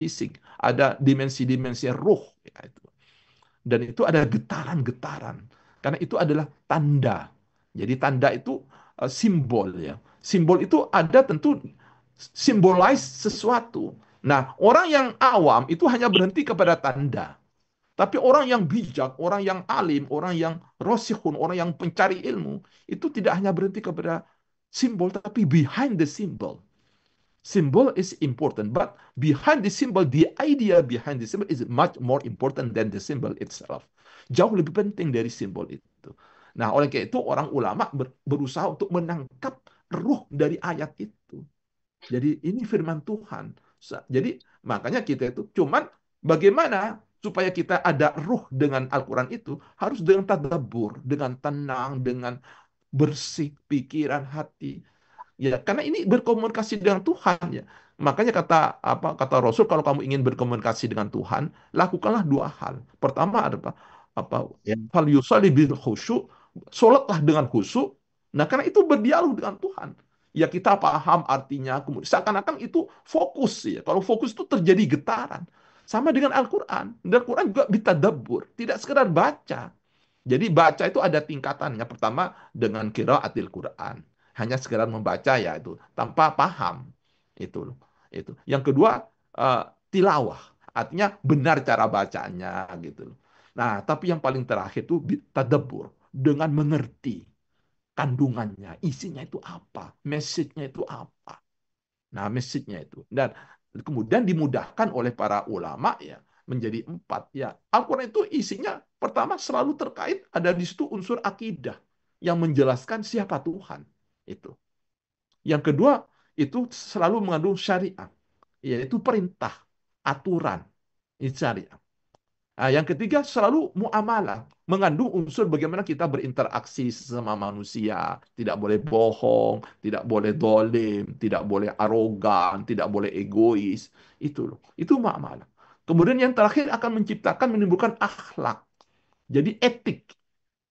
fisik, ada dimensi-dimensi ruh, ya itu. Dan itu ada getaran-getaran. Karena itu adalah tanda. Jadi tanda itu simbol ya. Simbol itu ada tentu simbolize sesuatu. Nah, orang yang awam itu hanya berhenti kepada tanda. Tapi orang yang bijak, orang yang alim, orang yang rosikhun, orang yang pencari ilmu, itu tidak hanya berhenti kepada simbol, tapi behind the symbol. Symbol is important, but behind the symbol, the idea behind the symbol is much more important than the symbol itself. Jauh lebih penting dari simbol itu. Nah, oleh karena itu orang ulama berusaha untuk menangkap ruh dari ayat itu. Jadi ini firman Tuhan. Jadi makanya kita itu cuman bagaimana supaya kita ada ruh dengan Al-Quran itu harus dengan tadabbur, dengan tenang, dengan bersih pikiran hati. Ya, karena ini berkomunikasi dengan Tuhan ya. Makanya kata Rasul kalau kamu ingin berkomunikasi dengan Tuhan, lakukanlah dua hal. Pertama ada apa? Apa Ya. fal yusalli bil khusyuk, salatlah dengan khusyuk. Nah, karena itu berdialog dengan Tuhan. Ya kita paham artinya, kemudian seakan-akan itu fokus ya. Kalau fokus itu terjadi getaran. Sama dengan Al-Quran. Dan Al-Quran juga bitadabbur, tidak sekedar baca. Jadi baca itu ada tingkatannya. Pertama dengan qiraatil Quran. Hanya sekedar membaca ya itu tanpa paham. Itu loh. Itu. Yang kedua eh, tilawah. Artinya benar cara bacanya gitu loh. Nah, tapi yang paling terakhir itu tadabbur dengan mengerti kandungannya, isinya itu apa, message-nya itu apa. Nah, message-nya itu. Dan kemudian dimudahkan oleh para ulama ya menjadi empat ya. Al-Quran itu isinya pertama selalu terkait ada di situ unsur akidah yang menjelaskan siapa Tuhan itu. Yang kedua itu selalu mengandung syariat, yaitu perintah, aturan, itu syariat. Nah, yang ketiga selalu muamalah, mengandung unsur bagaimana kita berinteraksi sama manusia, tidak boleh bohong, tidak boleh dolim, tidak boleh arogan, tidak boleh egois, itu loh, itu muamalah. Kemudian yang terakhir akan menciptakan menimbulkan akhlak, jadi etik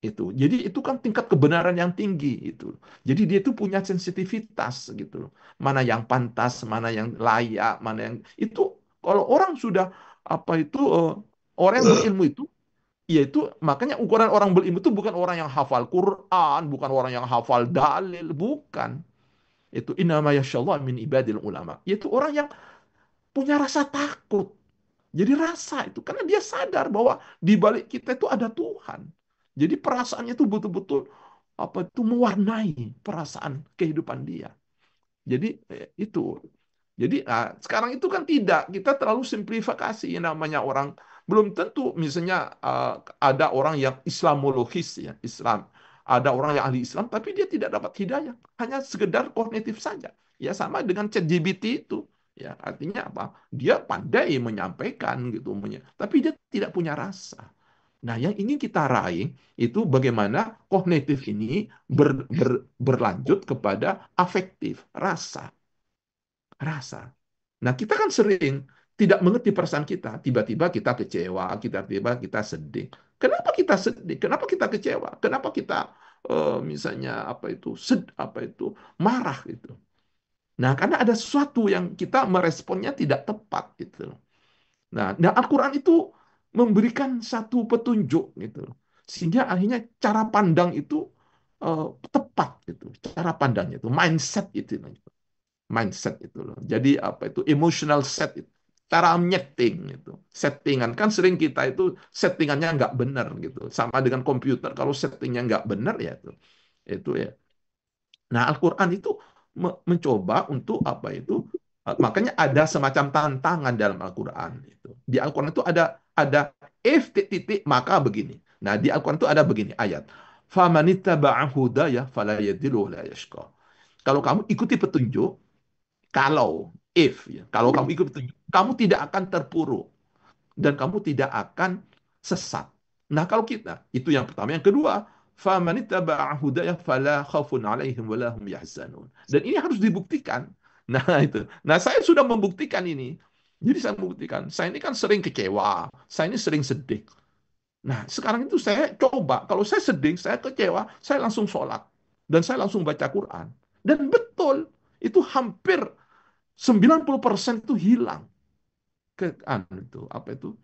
itu. Jadi itu kan tingkat kebenaran yang tinggi itu. Jadi dia itu punya sensitivitas gitu loh. Mana yang pantas, mana yang layak, mana yang itu kalau orang sudah apa itu orang yang berilmu itu yaitu makanya ukuran orang berilmu itu bukan orang yang hafal Quran, bukan orang yang hafal dalil, bukan. Itu innama yasyallah min ibadil ulama. Yaitu orang yang punya rasa takut. Jadi rasa itu karena dia sadar bahwa di balik kita itu ada Tuhan. Jadi perasaannya itu betul-betul apa itu mewarnai perasaan kehidupan dia. Jadi itu. Jadi sekarang itu kan tidak kita terlalu simplifikasi yang namanya orang belum tentu misalnya ada orang yang Islamologis ya Islam ada orang yang ahli Islam tapi dia tidak dapat hidayah hanya sekedar kognitif saja ya sama dengan ChatGPT itu ya artinya apa dia pandai menyampaikan gitu tapi dia tidak punya rasa. Nah, yang ingin kita raih itu bagaimana kognitif ini berlanjut kepada afektif, rasa rasa. Nah, kita kan sering tidak mengerti perasaan kita. Tiba-tiba kita kecewa, tiba-tiba kita sedih. Kenapa kita sedih? Kenapa kita kecewa? Kenapa kita misalnya apa itu marah gitu. Nah, karena ada sesuatu yang kita meresponnya tidak tepat gitu. Nah, Al-Qur'an itu memberikan satu petunjuk gitu. Sehingga akhirnya cara pandang itu eh, tepat gitu. Cara pandangnya itu mindset itu mindset itu loh. Jadi apa itu emotional set itu. Cara nyeting itu. Settingan kan sering kita itu settingannya nggak benar gitu. Sama dengan komputer kalau settingnya nggak benar ya itu. Itu ya. Nah, Al-Qur'an itu mencoba untuk apa itu makanya ada semacam tantangan dalam Al-Qur'an itu. Di Al-Qur'an itu ada if titik maka begini. Nah, di Al-Qur'an itu ada begini ayat. Famanittaba'a hudaya fala yadhillu wa la yashqa. Kalau kamu ikuti petunjuk, kalau if ya, kalau kamu ikut petunjuk, kamu tidak akan terpuruk dan kamu tidak akan sesat. Nah, kalau kita itu yang pertama, yang kedua, faman ittaba'a hudaya fala khaufun 'alaihim wa lahum yahzanun. Dan ini harus dibuktikan. Nah, itu. Nah, saya sudah membuktikan ini. Jadi saya membuktikan, saya ini kan sering kecewa, saya ini sering sedih. Nah, sekarang itu saya coba, kalau saya sedih, saya kecewa, saya langsung sholat. Dan saya langsung baca Quran. Dan betul, itu hampir 90% itu hilang. itu apa itu.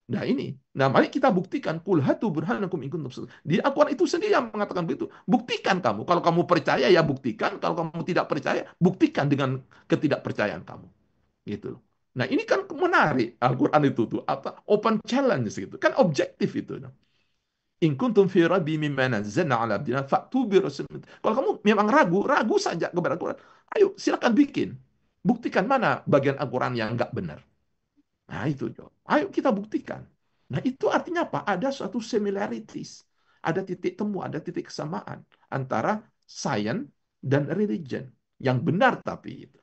Nah ini, nah mari kita buktikan kul hatu burhanakum in kuntum shadiqin. Di Al-Quran itu sendiri yang mengatakan begitu. Buktikan kamu. Kalau kamu percaya ya buktikan. Kalau kamu tidak percaya, buktikan dengan ketidakpercayaan kamu. Gitu loh. Nah ini kan menarik Al-Quran itu tuh apa open challenge gitu kan objektif itu. In kuntum fi rabbi mimma nazzalna ala abdina fa'tu bi rasul. Kalau kamu memang ragu, ragu saja kepada Al-Quran. Ayo silakan bikin. Buktikan mana bagian Al-Quran yang enggak benar. Nah, itu, Jo. Ayo kita buktikan. Nah, itu artinya apa? Ada suatu similarities. Ada titik temu, ada titik kesamaan antara science dan religion. Yang benar tapi itu.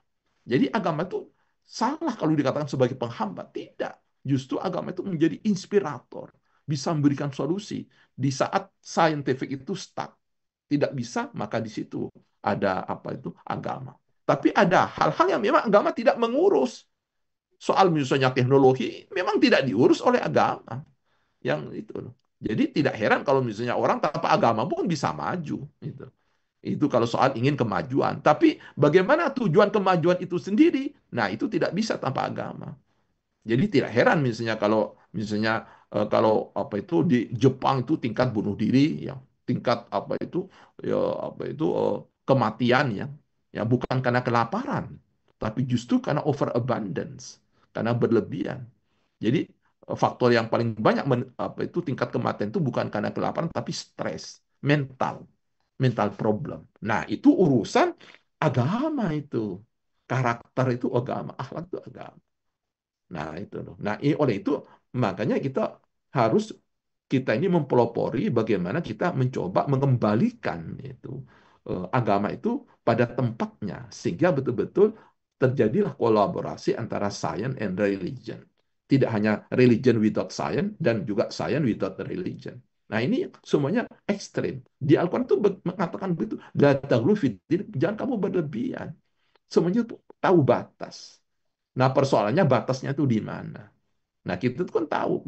Jadi agama itu salah kalau dikatakan sebagai penghambat. Tidak. Justru agama itu menjadi inspirator. Bisa memberikan solusi. Di saat scientific itu stuck. Tidak bisa, maka di situ ada apa itu agama. Tapi ada hal-hal yang memang agama tidak mengurus soal misalnya teknologi memang tidak diurus oleh agama yang itu loh. Jadi tidak heran kalau misalnya orang tanpa agama pun bisa maju gitu. Itu kalau soal ingin kemajuan. Tapi bagaimana tujuan kemajuan itu sendiri? Nah, itu tidak bisa tanpa agama. Jadi tidak heran misalnya kalau apa itu di Jepang itu tingkat bunuh diri yang tingkat apa itu ya apa itu kematian ya bukan karena kelaparan tapi justru karena overabundance karena berlebihan. Jadi faktor yang paling banyak apa itu tingkat kematian itu bukan karena kelaparan tapi stres, mental problem. Nah, itu urusan agama itu. Karakter itu agama, akhlak itu agama. Nah, itu loh. Nah, oleh itu makanya harus kita ini mempelopori bagaimana kita mencoba mengembalikan itu agama itu pada tempatnya sehingga betul-betul terjadilah kolaborasi antara science and religion. Tidak hanya religion without science dan juga science without religion. Nah, ini semuanya ekstrim. Di Al-Quran itu mengatakan begitu. La taghlu fid din, jangan kamu berlebihan. Semuanya itu tahu batas. Nah, persoalannya batasnya itu di mana? Nah, kita itu kan tahu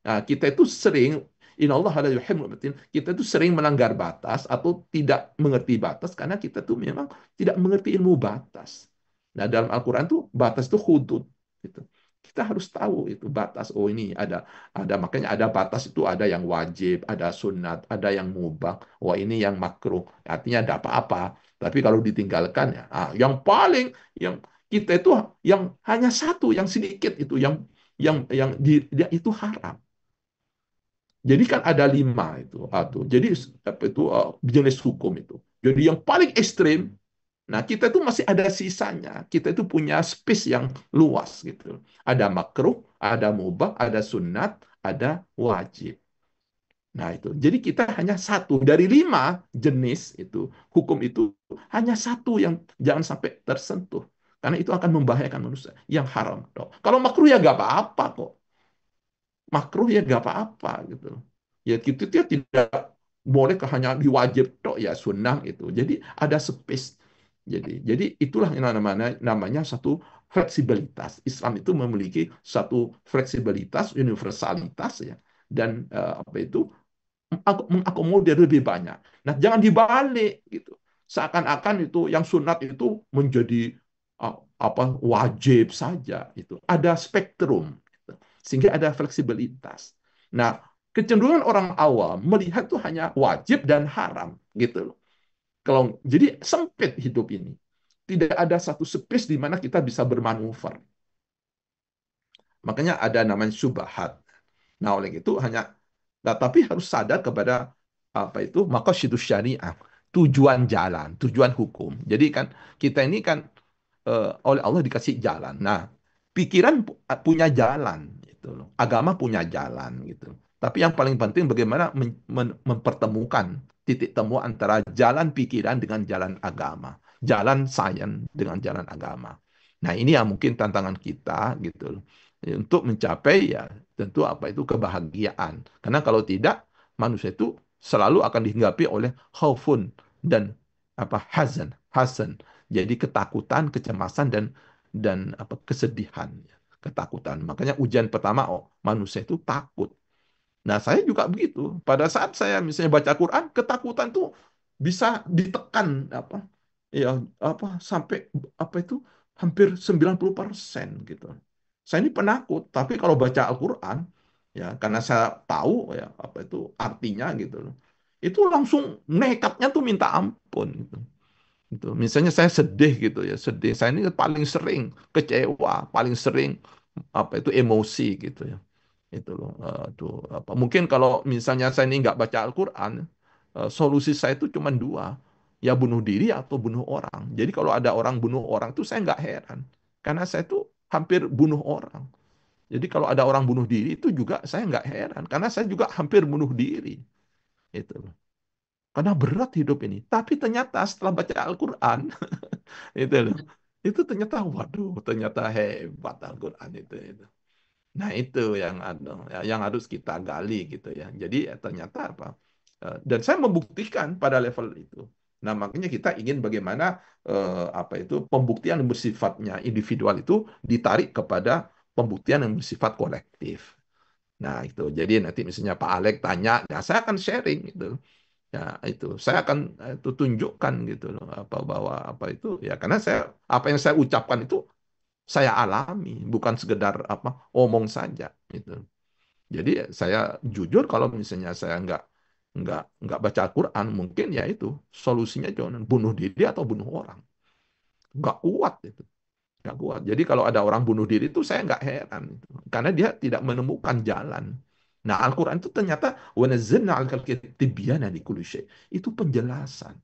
nah, kita itu sering innallaha la yuhibbul mu'tadin. Kita itu sering melanggar batas atau tidak mengerti batas karena kita tuh memang tidak mengerti ilmu batas. Nah, dalam Al-Qur'an tuh batas itu hudud gitu. Kita harus tahu itu batas. Oh, ini ada makanya ada batas itu ada yang wajib, ada sunat, ada yang mubah. Wah, ini yang makruh. Artinya ada apa-apa. Tapi kalau ditinggalkan ya, yang paling yang kita itu yang hanya satu, yang sedikit itu, dia itu haram. Jadi kan ada 5 itu, atau jadi apa itu jenis hukum itu. Jadi yang paling ekstrim, nah kita itu masih ada sisanya. Kita itu punya space yang luas gitu. Ada makruh, ada mubah, ada sunat, ada wajib. Nah itu, jadi kita hanya satu dari 5 jenis itu hukum itu hanya satu yang jangan sampai tersentuh karena itu akan membahayakan manusia yang haram. Kalau makruh ya gak apa-apa kok, makruh ya gak apa-apa gitu. Ya gitu dia tidak boleh hanya diwajib tok ya sunnah itu. Jadi ada space. Jadi itulah yang namanya satu fleksibilitas. Islam itu memiliki satu fleksibilitas, universalitas ya dan apa itu mengakomodir lebih banyak. Nah, jangan dibalik gitu. Seakan-akan itu yang sunat itu menjadi apa wajib saja itu. Ada spektrum gitu. Sehingga ada fleksibilitas. Nah, kecenderungan orang awam melihat itu hanya wajib dan haram gitu loh. Kalau jadi sempit hidup ini. Tidak ada satu space di mana kita bisa bermanuver. Makanya ada namanya syubhat. Nah, oleh itu nah, tapi harus sadar kepada apa itu maqasidus syariah, tujuan jalan, tujuan hukum. Jadi kan kita ini kan oleh Allah dikasih jalan. Nah, pikiran punya jalan gitu loh. Agama punya jalan gitu. Tapi yang paling penting bagaimana mempertemukan titik temu antara jalan pikiran dengan jalan agama, jalan sains dengan jalan agama. Nah, ini yang mungkin tantangan kita gitu loh. Untuk mencapai ya tentu apa itu kebahagiaan. Karena kalau tidak manusia itu selalu akan dihinggapi oleh khaufun dan apa hazan. Jadi ketakutan, kecemasan dan apa kesedihan, ketakutan. Makanya ujian pertama manusia itu takut. Nah, saya juga begitu. Pada saat saya misalnya baca Quran, ketakutan itu bisa ditekan apa ya apa sampai apa itu hampir 90% gitu. Saya ini penakut, tapi kalau baca Al-Quran, ya karena saya tahu ya apa itu artinya gitu loh, itu langsung nekatnya tuh minta ampun gitu. Gitu. Misalnya saya sedih gitu ya, sedih. Saya ini paling sering kecewa, paling sering apa itu emosi gitu ya. Itu loh. Apa. Mungkin kalau misalnya saya ini nggak baca Al-Quran, solusi saya itu cuma dua, ya bunuh diri atau bunuh orang. Jadi kalau ada orang bunuh orang itu saya nggak heran, karena saya itu hampir bunuh orang. Jadi kalau ada orang bunuh diri itu juga saya nggak heran, karena saya juga hampir bunuh diri. Itu loh. Karena berat hidup ini. Tapi ternyata setelah baca Al-Quran, itu loh. Itu ternyata, waduh, ternyata hebat Al-Quran itu. Nah, itu yang yang harus kita gali gitu ya. Jadi ternyata apa? Dan saya membuktikan pada level itu. Nah, makanya kita ingin bagaimana apa itu pembuktian yang bersifatnya individual itu ditarik kepada pembuktian yang bersifat kolektif. Nah, itu. Jadi nanti misalnya Pak Alek tanya, ya saya akan sharing gitu. Ya, itu. Saya akan itu tunjukkan gitu loh apa bahwa apa itu ya karena saya apa yang saya ucapkan itu saya alami, bukan sekedar apa omong saja gitu. Jadi saya jujur kalau misalnya saya nggak baca Al-Quran, mungkin ya itu solusinya jangan bunuh diri atau bunuh orang. Nggak kuat itu, nggak kuat. Jadi kalau ada orang bunuh diri itu saya nggak heran itu. Karena dia tidak menemukan jalan. Nah, Al-Quran itu ternyata وَنَزَّلْنَا عَلَيْكَ الْكِتَابَ تِبْيَانًا لِكُلِّ شَيْءٍ. Itu penjelasan.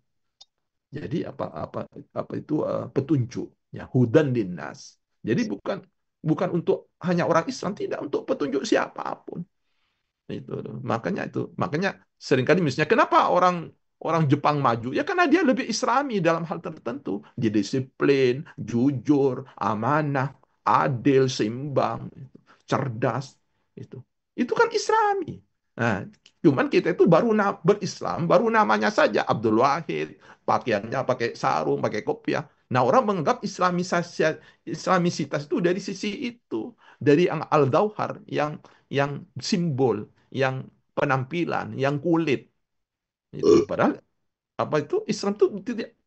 Jadi apa apa apa itu petunjuk ya hudan linnas. Jadi bukan bukan untuk hanya orang Islam, tidak untuk petunjuk siapapun. Makanya seringkali misalnya kenapa orang orang Jepang maju? Ya karena dia lebih Islami dalam hal tertentu. Dia disiplin, jujur, amanah, adil, seimbang, cerdas itu. Itu kan Islami. Nah, cuman kita itu baru berislam, baru namanya saja Abdul Wahid, pakaiannya pakai sarung, pakai kopiah. Nah, orang menganggap Islamisitas itu dari sisi itu, dari yang al-Dauhar, yang simbol, yang penampilan, yang kulit itu. Padahal apa itu Islam itu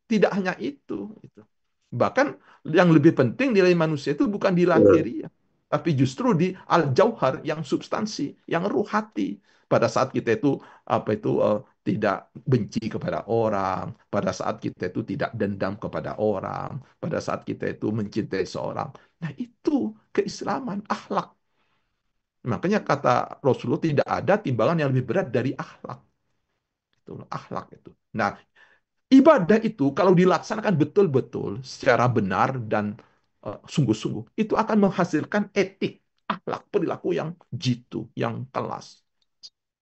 tidak hanya itu. Itu. Bahkan yang lebih penting nilai manusia itu bukan di lahiriah, tapi justru di al-jauhar yang substansi, yang ruh hati. Pada saat kita itu apa itu tidak benci kepada orang, pada saat kita itu tidak dendam kepada orang, pada saat kita itu mencintai seorang. Nah, itu keislaman, akhlak. Makanya kata Rasulullah tidak ada timbangan yang lebih berat dari akhlak. Itu akhlak itu. Nah, ibadah itu kalau dilaksanakan betul-betul secara benar dan sungguh-sungguh, itu akan menghasilkan etik, akhlak, perilaku yang jitu, yang kelas.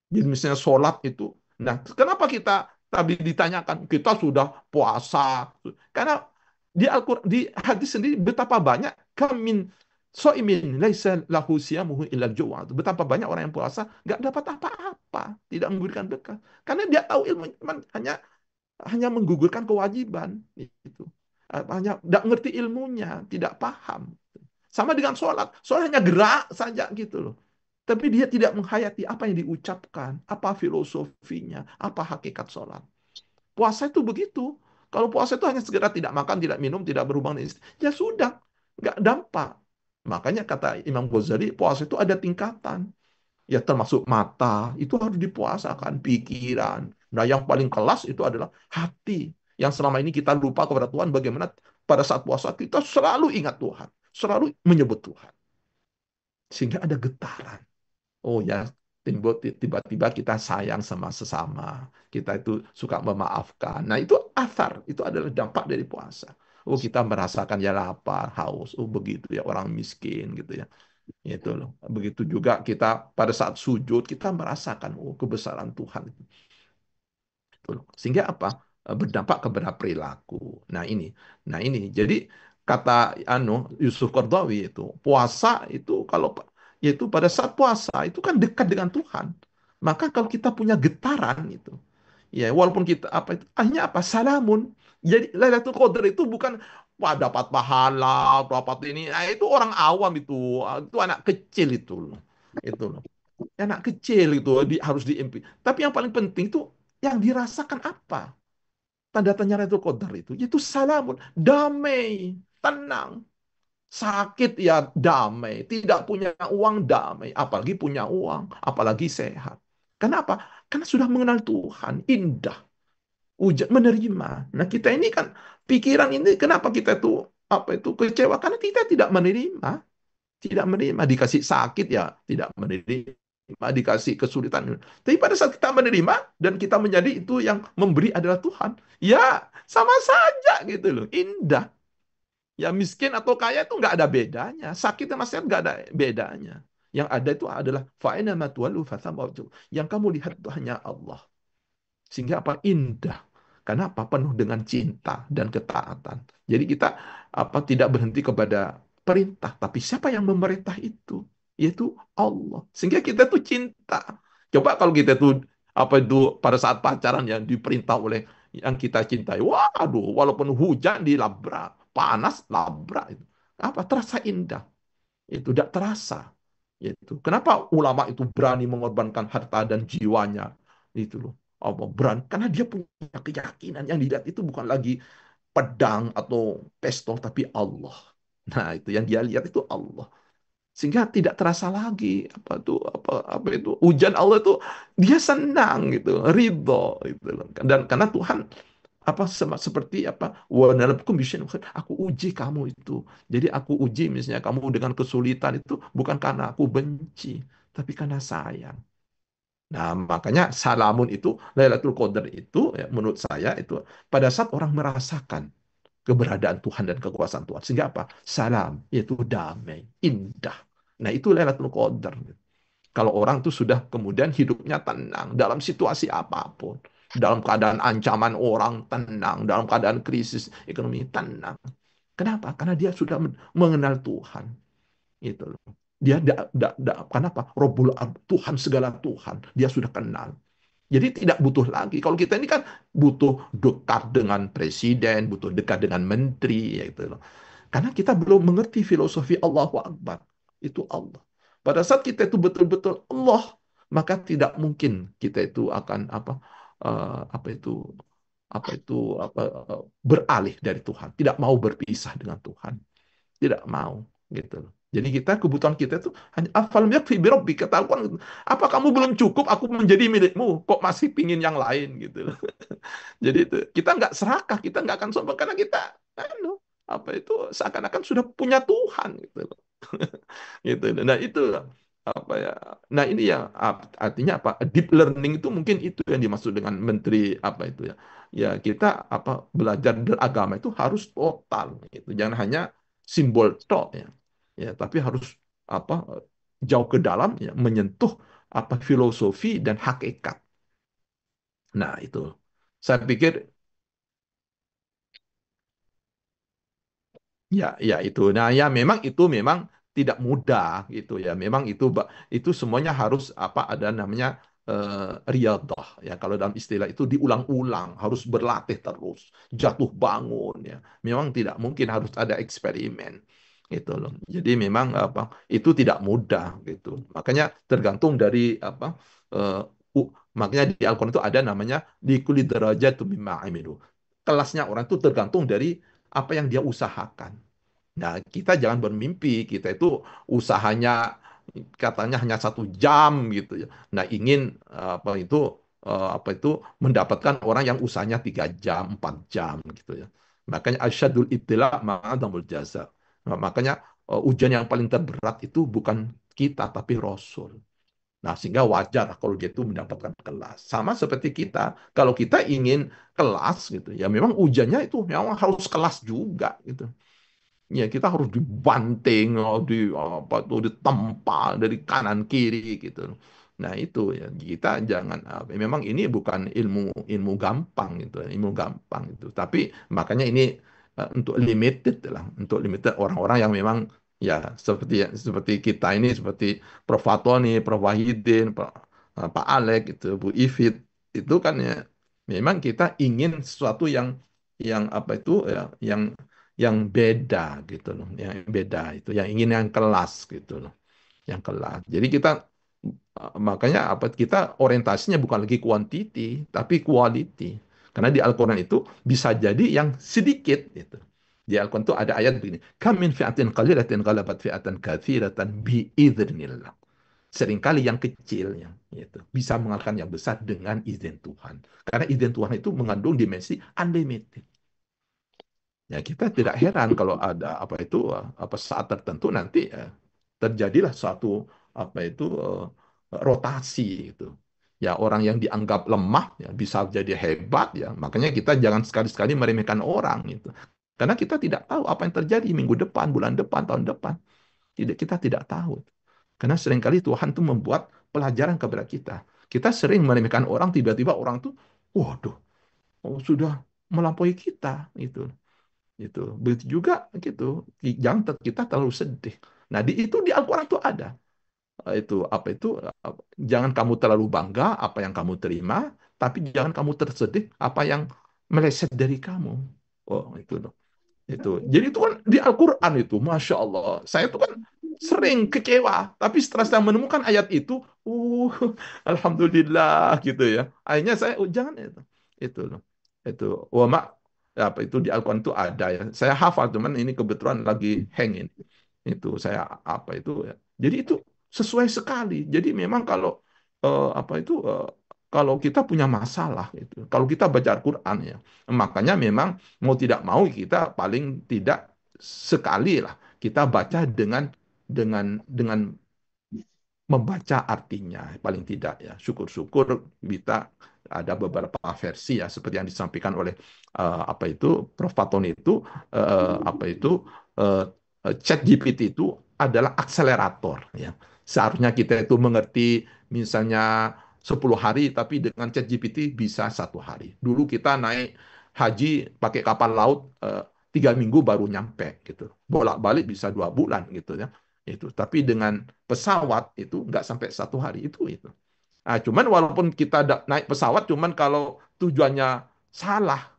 Jadi misalnya sholat itu, nah kenapa kita tadi ditanyakan kita sudah puasa? Karena di Al-Quran, di hadis sendiri betapa banyak kamin soimin laisa lahu siyamuhu illal ju'a. Betapa banyak orang yang puasa nggak dapat apa-apa, tidak memberikan bekal. Karena dia tahu ilmu cuman hanya menggugurkan kewajiban itu. Hanya tidak ngerti ilmunya, tidak paham. Sama dengan sholat, sholat hanya gerak saja gitu loh. Tapi dia tidak menghayati apa yang diucapkan, apa filosofinya, apa hakikat sholat. Puasa itu begitu. Kalau puasa itu hanya segera tidak makan, tidak minum, tidak berhubungan dengan istri, ya sudah, nggak dampak. Makanya kata Imam Ghazali, puasa itu ada tingkatan. Ya termasuk mata, itu harus dipuasakan, pikiran. Nah yang paling kelas itu adalah hati. Yang selama ini kita lupa kepada Tuhan, bagaimana pada saat puasa kita selalu ingat Tuhan. Selalu menyebut Tuhan. Sehingga ada getaran. Oh ya, tiba-tiba kita sayang sama sesama. Kita itu suka memaafkan. Nah, itu athar, itu adalah dampak dari puasa. Oh, kita merasakan ya lapar, haus. Oh, begitu ya orang miskin gitu ya. Itu loh. Begitu juga kita pada saat sujud kita merasakan oh kebesaran Tuhan. Gitu loh. Sehingga apa? Berdampak kepada perilaku. Nah, ini. Nah, ini. Jadi kata Yusuf Qardawi itu, puasa itu kalau yaitu pada saat puasa itu kan dekat dengan Tuhan. Maka kalau kita punya getaran itu, ya walaupun kita apa itu akhirnya apa? Salamun. Jadi Lailatul Qadar itu bukan wah dapat pahala, dapat ini. Nah, itu orang awam itu anak kecil itu loh. Itu loh. Anak kecil itu harus diimpi. Tapi yang paling penting itu yang dirasakan apa? Tanda tanya Lailatul Qadar itu yaitu salamun, damai, tenang. Sakit ya damai, tidak punya uang damai, apalagi punya uang, apalagi sehat. Kenapa? Karena sudah mengenal Tuhan, indah, ujian menerima. Nah, kita ini kan pikiran ini kenapa kita tuh apa itu kecewa karena kita tidak menerima dikasih sakit ya tidak menerima dikasih kesulitan. Tapi pada saat kita menerima dan kita menjadi itu yang memberi adalah Tuhan, ya sama saja gitu loh, indah. Ya miskin atau kaya itu nggak ada bedanya. Sakit sama sehat nggak ada bedanya. Yang ada itu adalah fa'ina matuwalu fathamma wajhu. Yang kamu lihat itu hanya Allah. Sehingga apa? Indah. Karena apa? Penuh dengan cinta dan ketaatan. Jadi kita apa tidak berhenti kepada perintah, tapi siapa yang memerintah itu? Yaitu Allah. Sehingga kita tuh cinta. Coba kalau kita tuh apa itu pada saat pacaran yang diperintah oleh yang kita cintai. Waduh, walaupun hujan dilabrak, panas labrak itu. Apa? Terasa indah. Itu tidak terasa. Itu. Kenapa ulama itu berani mengorbankan harta dan jiwanya? Itu loh. Apa berani? Karena dia punya keyakinan yang dilihat itu bukan lagi pedang atau pistol tapi Allah. Nah, itu yang dia lihat itu Allah. Sehingga tidak terasa lagi apa itu hujan Allah itu dia senang gitu, ridho gitu loh. Dan karena Tuhan apa seperti apa wanalakum bisyai'in aku uji kamu itu. Jadi aku uji misalnya kamu dengan kesulitan itu bukan karena aku benci, tapi karena sayang. Nah, makanya salamun itu Lailatul Qadar itu ya, menurut saya itu pada saat orang merasakan keberadaan Tuhan dan kekuasaan Tuhan. Sehingga apa? Salam, yaitu damai, indah. Nah, itu Lailatul Qadar. Kalau orang tuh sudah kemudian hidupnya tenang dalam situasi apapun. Dalam keadaan ancaman orang tenang, dalam keadaan krisis ekonomi tenang. Kenapa? Karena dia sudah mengenal Tuhan. Itu loh. Dia kenapa? Robbul Tuhan segala Tuhan. Dia sudah kenal. Jadi tidak butuh lagi. Kalau kita ini kan butuh dekat dengan presiden, butuh dekat dengan menteri, ya itu loh. Karena kita belum mengerti filosofi Allahu Akbar. Itu Allah. Pada saat kita itu betul-betul Allah, maka tidak mungkin kita itu akan apa itu beralih dari Tuhan, tidak mau berpisah dengan Tuhan, tidak mau gitu loh. Jadi kita kebutuhan kita itu hanya afalam yakfi birabbi ketahuan apa kamu belum cukup aku menjadi milikmu kok masih pingin yang lain gitu loh. Jadi itu kita nggak serakah, kita nggak akan sombong karena kita anu, apa itu seakan-akan sudah punya Tuhan gitu loh. Gitu. Nah itu apa ya? Nah ini ya artinya apa? Deep learning itu mungkin itu yang dimaksud dengan menteri apa itu ya? Ya kita apa belajar beragama itu harus total gitu. Jangan hanya simbol tok ya. Ya tapi harus apa jauh ke dalam ya menyentuh apa filosofi dan hakikat. Nah itu saya pikir ya, ya itu. Nah, ya memang itu memang tidak mudah gitu ya. Memang itu semuanya harus apa ada namanya riyadhah ya. Kalau dalam istilah itu diulang-ulang, harus berlatih terus, jatuh bangun ya. Memang tidak mungkin harus ada eksperimen gitu loh. Jadi memang apa itu tidak mudah gitu. Makanya tergantung dari apa eh, makanya di Al-Qur'an itu ada namanya di kulli darajatun mimma amilu. Kelasnya orang itu tergantung dari apa yang dia usahakan. Nah, kita jangan bermimpi, kita itu usahanya katanya hanya 1 jam gitu ya. Nah, ingin apa itu mendapatkan orang yang usahanya 3 jam, 4 jam gitu ya. Makanya asyadul ibtila ma'adamul jaza. Nah, makanya ujian yang paling terberat itu bukan kita tapi Rasul. Nah, sehingga wajar kalau dia itu mendapatkan kelas. Sama seperti kita. Kalau kita ingin kelas gitu ya, memang ujiannya itu memang harus kelas juga gitu. Ya, kita harus dibanting, apa tuh ditempal dari kanan kiri gitu. Nah, itu ya kita jangan memang ini bukan ilmu ilmu gampang gitu, ilmu gampang itu. Tapi makanya ini untuk limited lah, untuk limited orang-orang yang memang ya seperti kita ini seperti Prof. Fatoni, Prof. Wahidin, Pak Alek itu, Bu Ifit itu kan ya memang kita ingin sesuatu yang apa itu ya yang beda gitu loh, yang beda itu, yang ingin yang kelas gitu loh, yang kelas. Jadi kita makanya apa kita orientasinya bukan lagi quantity tapi quality. Karena di Al-Quran itu bisa jadi yang sedikit gitu. Di Al-Quran itu ada ayat begini, kam min fi'atin qalilatin ghalabat fi'atan katsiratan biidznillah. Seringkali yang kecil yang itu bisa mengalahkan yang besar dengan izin Tuhan. Karena izin Tuhan itu mengandung dimensi unlimited. Ya kita tidak heran kalau ada apa itu apa saat tertentu nanti terjadilah suatu apa itu rotasi itu. Ya orang yang dianggap lemah ya bisa jadi hebat ya. Makanya kita jangan sekali-sekali meremehkan orang gitu. Karena kita tidak tahu apa yang terjadi minggu depan, bulan depan, tahun depan. Tidak, kita tidak tahu. Karena seringkali Tuhan tuh membuat pelajaran kepada kita. Kita sering meremehkan orang, tiba-tiba orang tuh, waduh, sudah melampaui kita itu. Itu begitu juga gitu, jangan kita terlalu sedih. Nah di itu di Al-Quran tuh ada. Itu apa itu, jangan kamu terlalu bangga apa yang kamu terima, tapi jangan kamu tersedih apa yang meleset dari kamu. Oh itu loh. Itu. Jadi itu kan di Al-Quran itu, Masya Allah. Saya tuh kan sering kecewa. Tapi setelah saya menemukan ayat itu, Alhamdulillah gitu ya. Akhirnya saya, oh jangan itu. Itu loh. Itu. Wa ma, apa itu di Al-Quran itu ada ya. Saya hafal, teman ini kebetulan lagi hang ini. Itu saya apa itu ya. Jadi itu sesuai sekali. Jadi memang kalau apa itu kalau kita punya masalah itu, kalau kita baca Al-Quran ya, makanya memang mau tidak mau kita paling tidak sekali lah kita baca dengan membaca artinya paling tidak ya. Syukur-syukur kita ada beberapa versi ya seperti yang disampaikan oleh apa itu Prof Faton itu apa itu Chat GPT itu adalah akselerator ya. Seharusnya kita itu mengerti misalnya 10 hari tapi dengan Chat GPT bisa 1 hari. Dulu kita naik haji pakai kapal laut 3 minggu baru nyampe gitu. Bolak-balik bisa 2 bulan gitu ya. Itu. Tapi dengan pesawat itu nggak sampai 1 hari itu. Nah, cuman walaupun kita naik pesawat, cuman kalau tujuannya salah,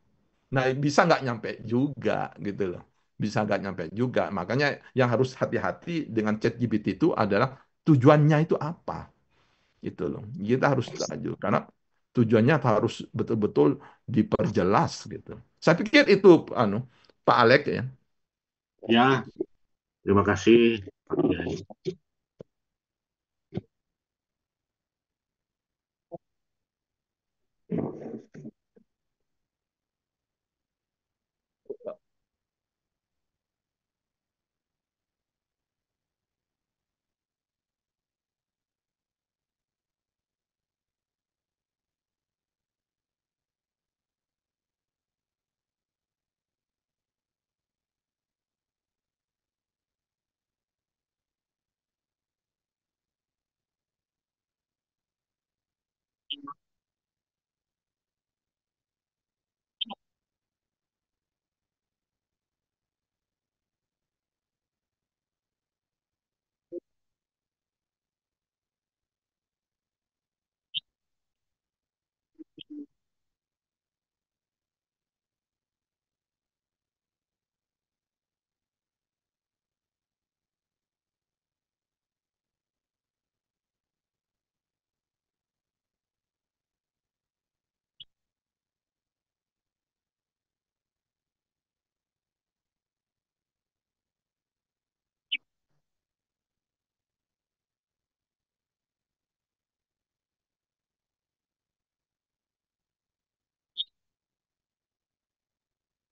nah bisa nggak nyampe juga gitu loh. Bisa nggak nyampe juga. Makanya yang harus hati-hati dengan ChatGPT itu adalah tujuannya itu apa. Gitu loh. Kita harus tahu karena tujuannya harus betul-betul diperjelas gitu. Saya pikir itu Pak Alek ya. Ya, terima kasih Pak Kiai.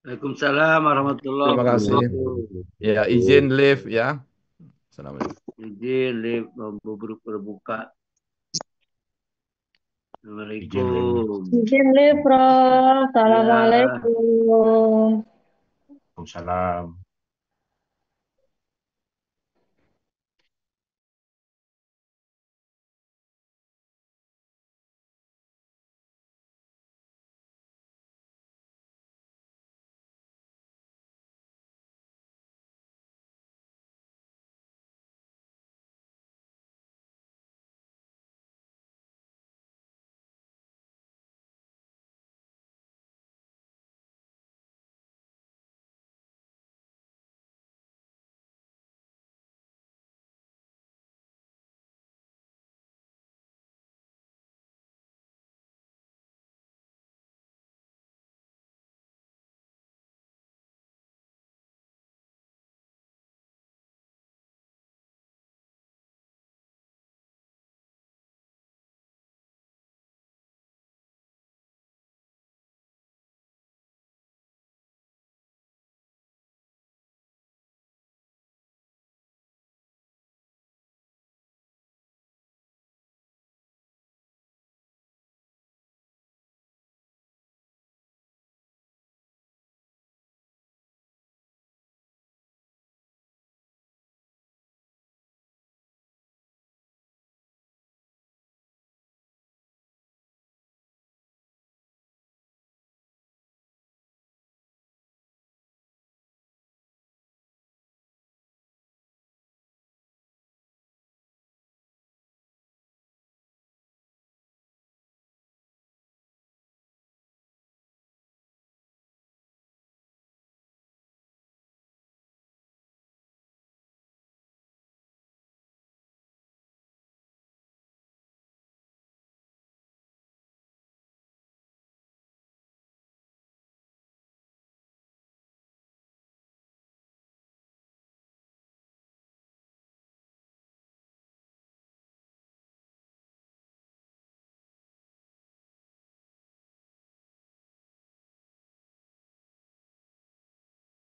Waalaikumsalam warahmatullahi Terima kasih. wabarakatuh. Ya, izin live ya. Assalamualaikum. Izin live berbuka. Izin Lili. Assalamualaikum. Izin live, Prof. Ya, Assalamualaikum. Waalaikumsalam.